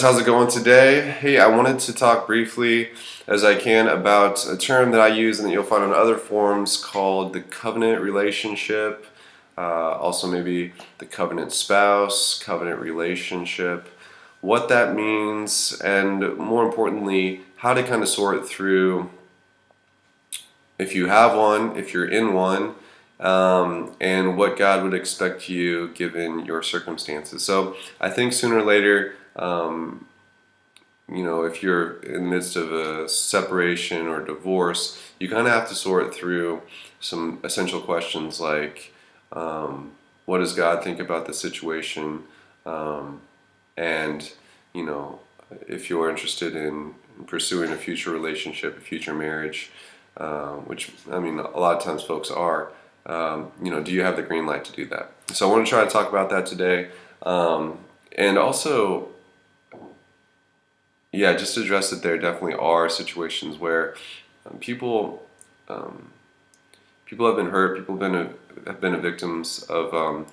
how's it going today? Hey, I wanted to talk briefly as I can about a term that I use and that you'll find on other forums called the covenant relationship, also maybe the covenant spouse, covenant relationship, what that means, and more importantly, how to kind of sort through if you have one, if you're in one, and what God would expect you given your circumstances. So I think sooner or later, if you're in the midst of a separation or divorce, you kind of have to sort through some essential questions like, what does God think about the situation? And, if you're interested in pursuing a future relationship, a future marriage, which, a lot of times folks are, do you have the green light to do that? So I want to try to talk about that today. And also, just to address that there definitely are situations where people have been hurt, people have been victims of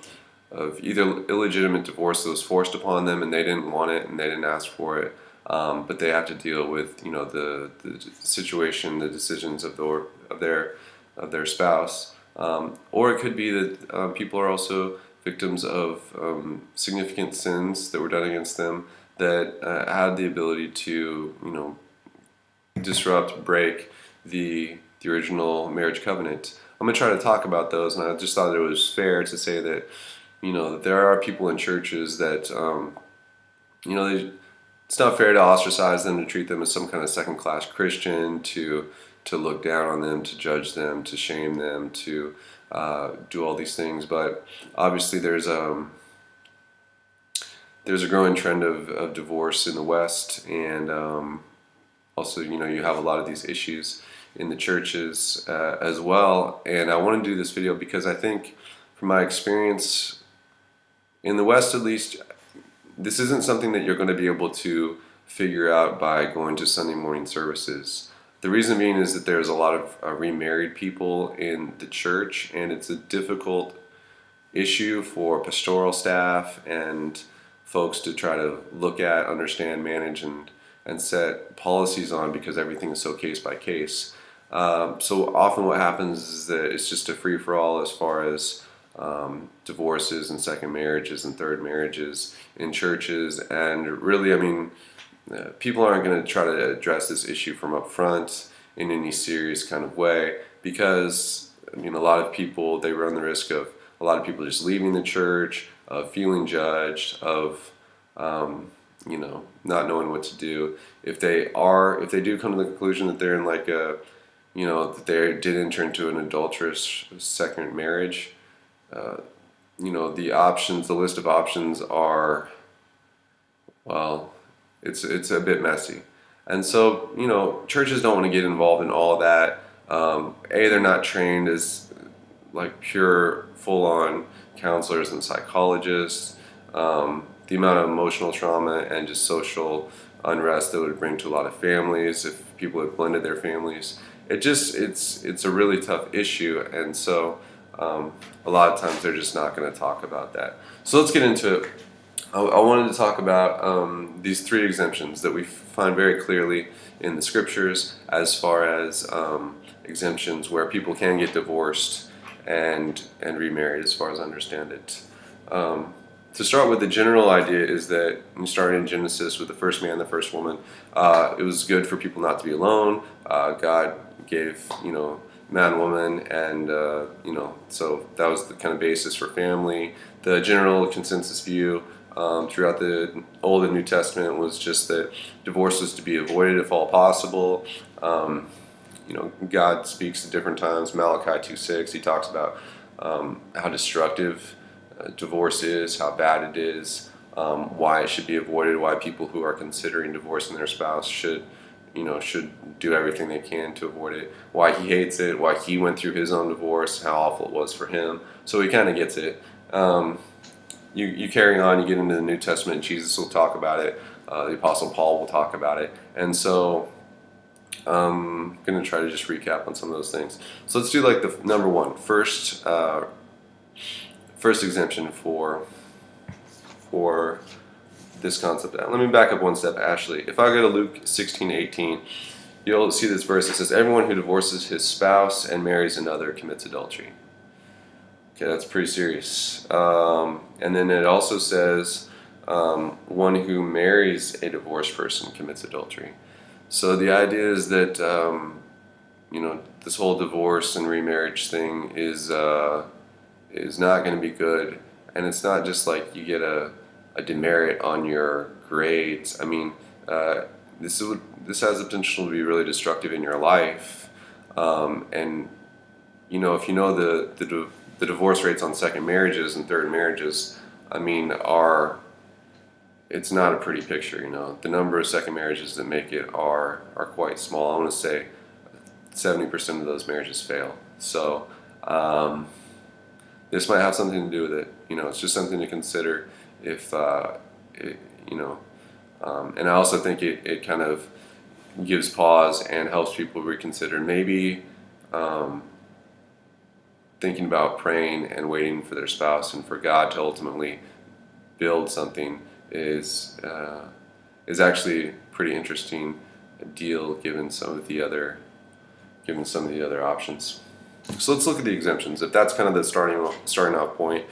either illegitimate divorce that was forced upon them and they didn't want it and they didn't ask for it, but they have to deal with the situation, the decisions of their spouse, or it could be that people are also victims of significant sins that were done against them that had the ability to disrupt, break the original marriage covenant. I'm going to try to talk about those, and I just thought it was fair to say that that there are people in churches that it's not fair to ostracize them, to treat them as some kind of second-class Christian, to look down on them, to judge them, to shame them, to do all these things. But obviously there's a growing trend of divorce in the West, and also you have a lot of these issues in the churches as well. And I want to do this video because I think from my experience in the West, at least, this isn't something that you're going to be able to figure out by going to Sunday morning services. The reason being is that there's a lot of remarried people in the church, and it's a difficult issue for pastoral staff and folks to try to look at, understand, manage, and set policies on, because everything is so case by case. So often what happens is that it's just a free-for-all as far as divorces and second marriages and third marriages in churches. And really, people aren't going to try to address this issue from up front in any serious kind of way, because a lot of people, they run the risk of a lot of people just leaving the church, of feeling judged, of not knowing what to do. If they do come to the conclusion that they're in that they did enter into an adulterous second marriage, the list of options are, it's a bit messy. And so, churches don't want to get involved in all that. They're not trained as pure, full-on counselors and psychologists. The amount of emotional trauma and just social unrest that would bring to a lot of families if people had blended their families. It's a really tough issue, and so a lot of times they're just not going to talk about that. So let's get into it. I wanted to talk about these three exemptions that we find very clearly in the scriptures, as far as exemptions where people can get divorced and remarried, as far as I understand it. To start with, the general idea is that when you start in Genesis with the first man, the first woman, it was good for people not to be alone. God gave, man, woman, and so that was the kind of basis for family. The general consensus view throughout the Old and New Testament was just that divorce was to be avoided if all possible. God speaks at different times. Malachi 2:6, he talks about how destructive divorce is, how bad it is, why it should be avoided, why people who are considering divorcing their spouse should do everything they can to avoid it, why he hates it, why he went through his own divorce, how awful it was for him. So he kind of gets it. You carry on, you get into the New Testament, Jesus will talk about it, the Apostle Paul will talk about it, and so I'm going to try to just recap on some of those things. So let's do the number one, first exemption for this concept out. Let me back up one step, Ashley. If I go to Luke 16:18, you'll see this verse. It says, "Everyone who divorces his spouse and marries another commits adultery." Okay, that's pretty serious. And then it also says, one who marries a divorced person commits adultery. So the idea is that this whole divorce and remarriage thing is not going to be good, and it's not just like you get a demerit on your grades. I mean, this has the potential to be really destructive in your life, and if you know the divorce rates on second marriages and third marriages, I mean, it's not a pretty picture. The number of second marriages that make it are quite small. I want to say 70% of those marriages fail. So this might have something to do with it. It's just something to consider. If and I also think it kind of gives pause and helps people reconsider. Maybe thinking about praying and waiting for their spouse and for God to ultimately build something is actually a pretty interesting deal given some of the other options. So let's look at the exemptions. If that's kind of the starting off point,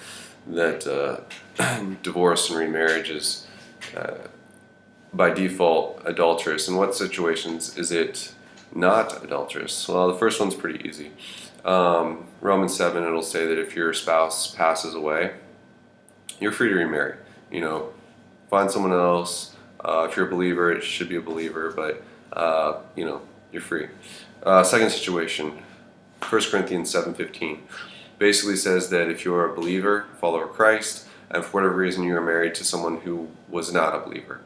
that divorce and remarriage is by default adulterous. In what situations is it not adulterous? Well, the first one's pretty easy. Romans 7, it'll say that if your spouse passes away, you're free to remarry. Find someone else. If you're a believer, it should be a believer, but you're free. Second situation, 1 Corinthians 7:15, basically says that if you're a believer, follower of Christ, and for whatever reason you are married to someone who was not a believer,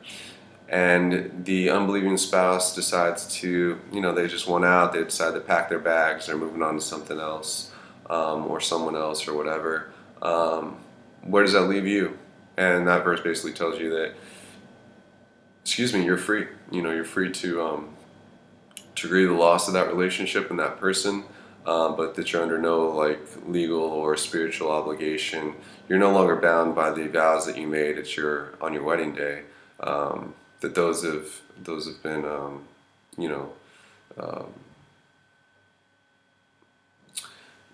and the unbelieving spouse decides to, they just want out, they decide to pack their bags, they're moving on to something else, or someone else or whatever, where does that leave you? And that verse basically tells you that, you're free. You're free to grieve the loss of that relationship and that person, but that you're under no legal or spiritual obligation. You're no longer bound by the vows that you made on your wedding day. That those have been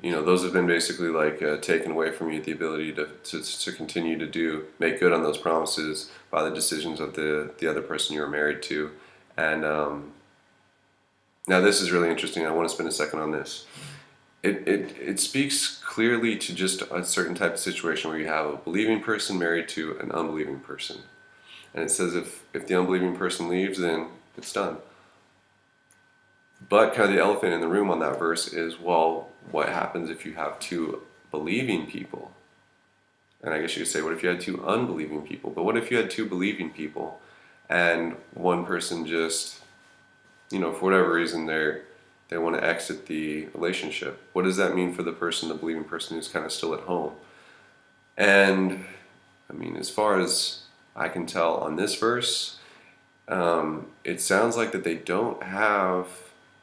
those have been basically taken away from you, the ability to continue to make good on those promises by the decisions of the other person you were married to. And now this is really interesting. I want to spend a second on this. It speaks clearly to just a certain type of situation where you have a believing person married to an unbelieving person. And it says if the unbelieving person leaves, then it's done. But kind of the elephant in the room on that verse is, well, what happens if you have two believing people? And I guess you could say, what if you had two unbelieving people? But what if you had two believing people and one person just, for whatever reason, they want to exit the relationship? What does that mean for the believing person who's kind of still at home? And I mean, as far as I can tell on this verse, it sounds like that they don't have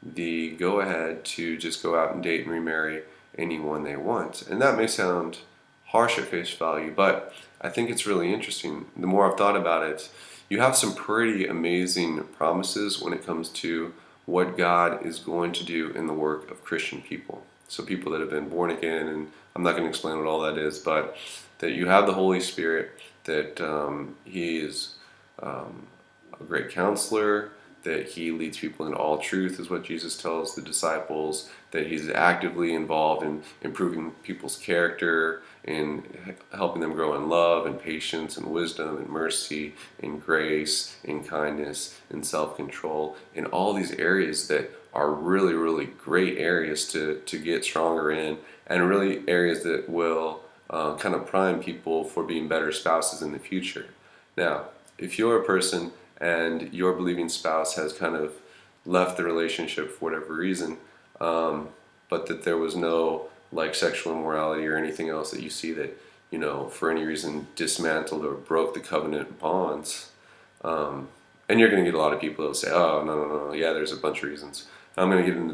the go-ahead to just go out and date and remarry anyone they want. And that may sound harsh at face value, but I think it's really interesting. The more I've thought about it, you have some pretty amazing promises when it comes to what God is going to do in the work of Christian people. So people that have been born again, and I'm not going to explain what all that is, but that you have the Holy Spirit, that He is a great counselor, that He leads people in all truth, is what Jesus tells the disciples, that He's actively involved in improving people's character, in helping them grow in love and patience and wisdom and mercy and grace and kindness and self-control, in all these areas that are really, really great areas to get stronger in, and really areas that will kind of prime people for being better spouses in the future. Now, if you're a person and your believing spouse has kind of left the relationship for whatever reason, but that there was no sexual immorality or anything else that you see that, for any reason dismantled or broke the covenant bonds, and you're going to get a lot of people that will say, oh, no, yeah, there's a bunch of reasons. I'm going to get into